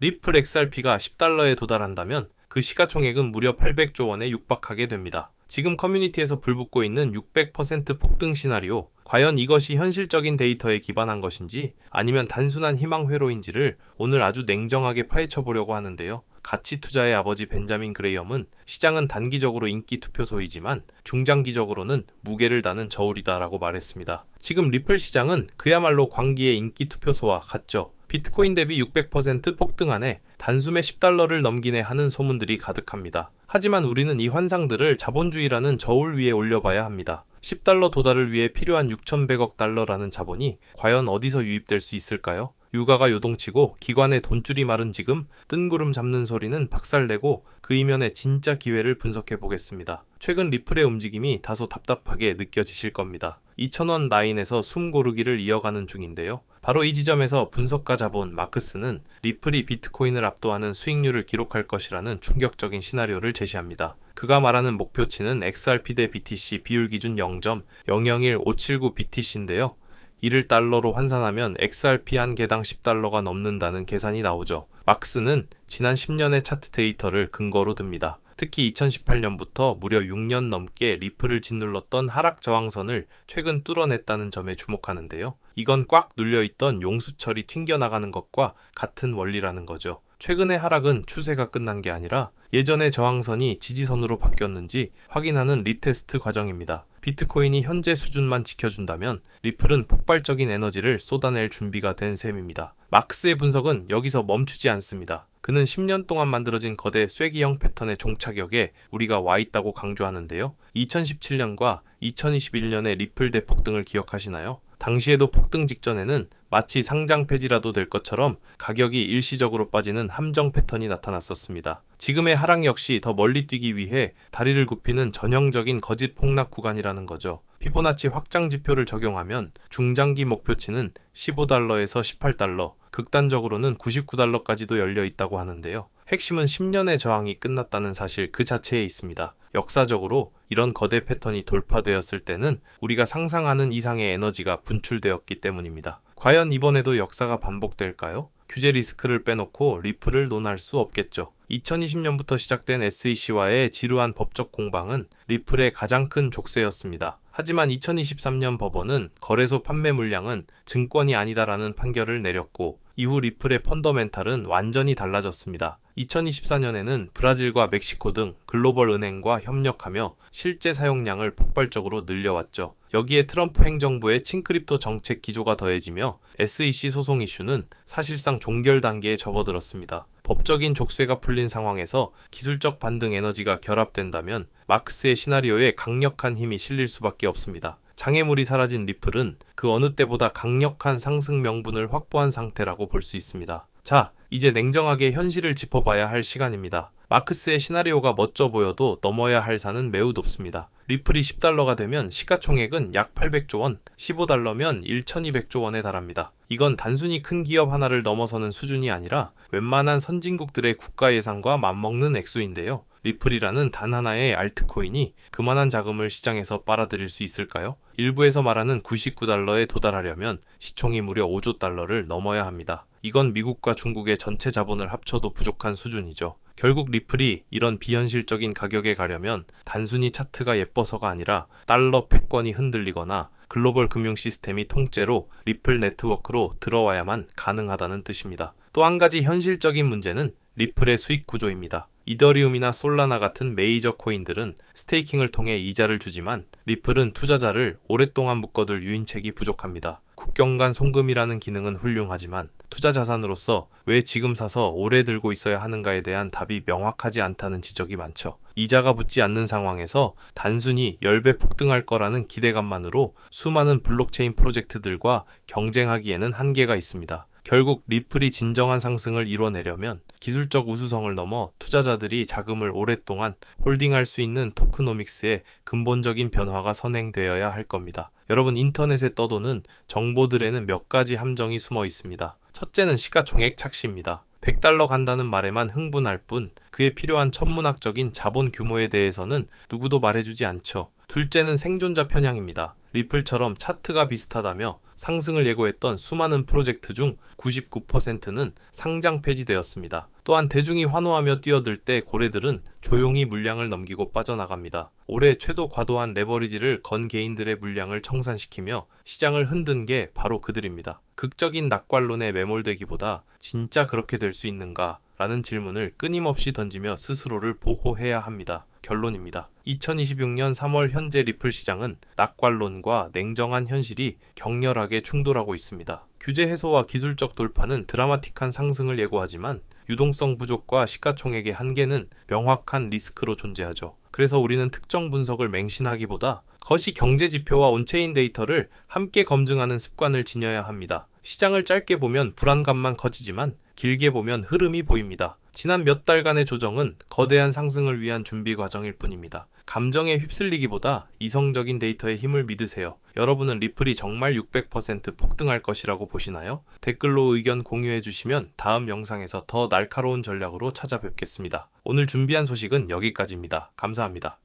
리플 XRP가 10달러에 도달한다면 그 시가총액은 무려 800조 원에 육박하게 됩니다. 지금 커뮤니티에서 불붙고 있는 600% 폭등 시나리오, 과연 이것이 현실적인 데이터에 기반한 것인지 아니면 단순한 희망 회로인지를 오늘 아주 냉정하게 파헤쳐 보려고 하는데요. 가치 투자의 아버지 벤자민 그레이엄은 시장은 단기적으로 인기 투표소이지만 중장기적으로는 무게를 다는 저울이다라고 말했습니다. 지금 리플 시장은 그야말로 광기의 인기 투표소와 같죠. 비트코인 대비 600% 폭등하네, 단숨에 10달러를 넘기네 하는 소문들이 가득합니다. 하지만 우리는 이 환상들을 자본주의라는 저울 위에 올려봐야 합니다. 10달러 도달을 위해 필요한 6,100억 달러라는 자본이 과연 어디서 유입될 수 있을까요? 유가가 요동치고 기관의 돈줄이 마른 지금 뜬구름 잡는 소리는 박살내고 그 이면의 진짜 기회를 분석해 보겠습니다. 최근 리플의 움직임이 다소 답답하게 느껴지실 겁니다. 2,000원 라인에서 숨 고르기를 이어가는 중인데요. 바로 이 지점에서 분석가 자본 마크스는 리플이 비트코인을 압도하는 수익률을 기록할 것이라는 충격적인 시나리오를 제시합니다. 그가 말하는 목표치는 XRP 대 BTC 비율 기준 0.001579 BTC인데요. 이를 달러로 환산하면 XRP 한 개당 10달러가 넘는다는 계산이 나오죠. 막스는 지난 10년의 차트 데이터를 근거로 듭니다. 특히 2018년부터 무려 6년 넘게 리플을 짓눌렀던 하락 저항선을 최근 뚫어냈다는 점에 주목하는데요. 이건 꽉 눌려있던 용수철이 튕겨나가는 것과 같은 원리라는 거죠. 최근의 하락은 추세가 끝난 게 아니라 예전의 저항선이 지지선으로 바뀌었는지 확인하는 리테스트 과정입니다. 비트코인이 현재 수준만 지켜준다면 리플은 폭발적인 에너지를 쏟아낼 준비가 된 셈입니다. 막스의 분석은 여기서 멈추지 않습니다. 그는 10년 동안 만들어진 거대 쐐기형 패턴의 종착역에 우리가 와 있다고 강조하는데요. 2017년과 2021년의 리플 대폭등을 기억하시나요? 당시에도 폭등 직전에는 마치 상장 폐지라도 될 것처럼 가격이 일시적으로 빠지는 함정 패턴이 나타났었습니다. 지금의 하락 역시 더 멀리 뛰기 위해 다리를 굽히는 전형적인 거짓 폭락 구간이라는 거죠. 피보나치 확장 지표를 적용하면 중장기 목표치는 15달러에서 18달러, 극단적으로는 99달러까지도 열려 있다고 하는데요. 핵심은 10년의 저항이 끝났다는 사실 그 자체에 있습니다. 역사적으로 이런 거대 패턴이 돌파되었을 때는 우리가 상상하는 이상의 에너지가 분출되었기 때문입니다. 과연 이번에도 역사가 반복될까요? 규제 리스크를 빼놓고 리플을 논할 수 없겠죠. 2020년부터 시작된 SEC와의 지루한 법적 공방은 리플의 가장 큰 족쇄였습니다. 하지만 2023년 법원은 거래소 판매 물량은 증권이 아니다라는 판결을 내렸고 이후 리플의 펀더멘탈은 완전히 달라졌습니다. 2024년에는 브라질과 멕시코 등 글로벌 은행과 협력하며 실제 사용량을 폭발적으로 늘려왔죠. 여기에 트럼프 행정부의 친크립토 정책 기조가 더해지며 SEC 소송 이슈는 사실상 종결 단계에 접어들었습니다. 법적인 족쇄가 풀린 상황에서 기술적 반등 에너지가 결합된다면 마크스의 시나리오에 강력한 힘이 실릴 수밖에 없습니다. 장애물이 사라진 리플은 그 어느 때보다 강력한 상승 명분을 확보한 상태라고 볼 수 있습니다. 자, 이제 냉정하게 현실을 짚어봐야 할 시간입니다. 마크스의 시나리오가 멋져 보여도 넘어야 할 산은 매우 높습니다. 리플이 10달러가 되면 시가총액은 약 800조 원, 15달러면 1200조 원에 달합니다. 이건 단순히 큰 기업 하나를 넘어서는 수준이 아니라 웬만한 선진국들의 국가 예산과 맞먹는 액수인데요. 리플이라는 단 하나의 알트코인이 그만한 자금을 시장에서 빨아들일 수 있을까요? 일부에서 말하는 99달러에 도달하려면 시총이 무려 5조 달러를 넘어야 합니다. 이건 미국과 중국의 전체 자본을 합쳐도 부족한 수준이죠. 결국 리플이 이런 비현실적인 가격에 가려면 단순히 차트가 예뻐서가 아니라 달러 패권이 흔들리거나 글로벌 금융 시스템이 통째로 리플 네트워크로 들어와야만 가능하다는 뜻입니다. 또 한 가지 현실적인 문제는 리플의 수익 구조입니다. 이더리움이나 솔라나 같은 메이저 코인들은 스테이킹을 통해 이자를 주지만 리플은 투자자를 오랫동안 묶어둘 유인책이 부족합니다. 국경 간 송금이라는 기능은 훌륭하지만 투자 자산으로서 왜 지금 사서 오래 들고 있어야 하는가에 대한 답이 명확하지 않다는 지적이 많죠. 이자가 붙지 않는 상황에서 단순히 10배 폭등할 거라는 기대감만으로 수많은 블록체인 프로젝트들과 경쟁하기에는 한계가 있습니다. 결국 리플이 진정한 상승을 이뤄내려면 기술적 우수성을 넘어 투자자들이 자금을 오랫동안 홀딩할 수 있는 토크노믹스의 근본적인 변화가 선행되어야 할 겁니다. 여러분, 인터넷에 떠도는 정보들에는 몇 가지 함정이 숨어 있습니다. 첫째는 시가총액 착시입니다. 100달러 간다는 말에만 흥분할 뿐 그에 필요한 천문학적인 자본 규모에 대해서는 누구도 말해주지 않죠. 둘째는 생존자 편향입니다. 리플처럼 차트가 비슷하다며 상승을 예고했던 수많은 프로젝트 중 99%는 상장 폐지되었습니다. 또한 대중이 환호하며 뛰어들 때 고래들은 조용히 물량을 넘기고 빠져나갑니다. 올해 최도 과도한 레버리지를 건 개인들의 물량을 청산시키며 시장을 흔든 게 바로 그들입니다. 극적인 낙관론에 매몰되기보다 진짜 그렇게 될 수 있는가? 라는 질문을 끊임없이 던지며 스스로를 보호해야 합니다. 결론입니다. 2026년 3월 현재 리플 시장은 낙관론과 냉정한 현실이 격렬하게 충돌하고 있습니다. 규제 해소와 기술적 돌파는 드라마틱한 상승을 예고하지만 유동성 부족과 시가총액의 한계는 명확한 리스크로 존재하죠. 그래서 우리는 특정 분석을 맹신하기보다 거시 경제 지표와 온체인 데이터를 함께 검증하는 습관을 지녀야 합니다. 시장을 짧게 보면 불안감만 커지지만 길게 보면 흐름이 보입니다. 지난 몇 달간의 조정은 거대한 상승을 위한 준비 과정일 뿐입니다. 감정에 휩쓸리기보다 이성적인 데이터의 힘을 믿으세요. 여러분은 리플이 정말 600% 폭등할 것이라고 보시나요? 댓글로 의견 공유해 주시면 다음 영상에서 더 날카로운 전략으로 찾아뵙겠습니다. 오늘 준비한 소식은 여기까지입니다. 감사합니다.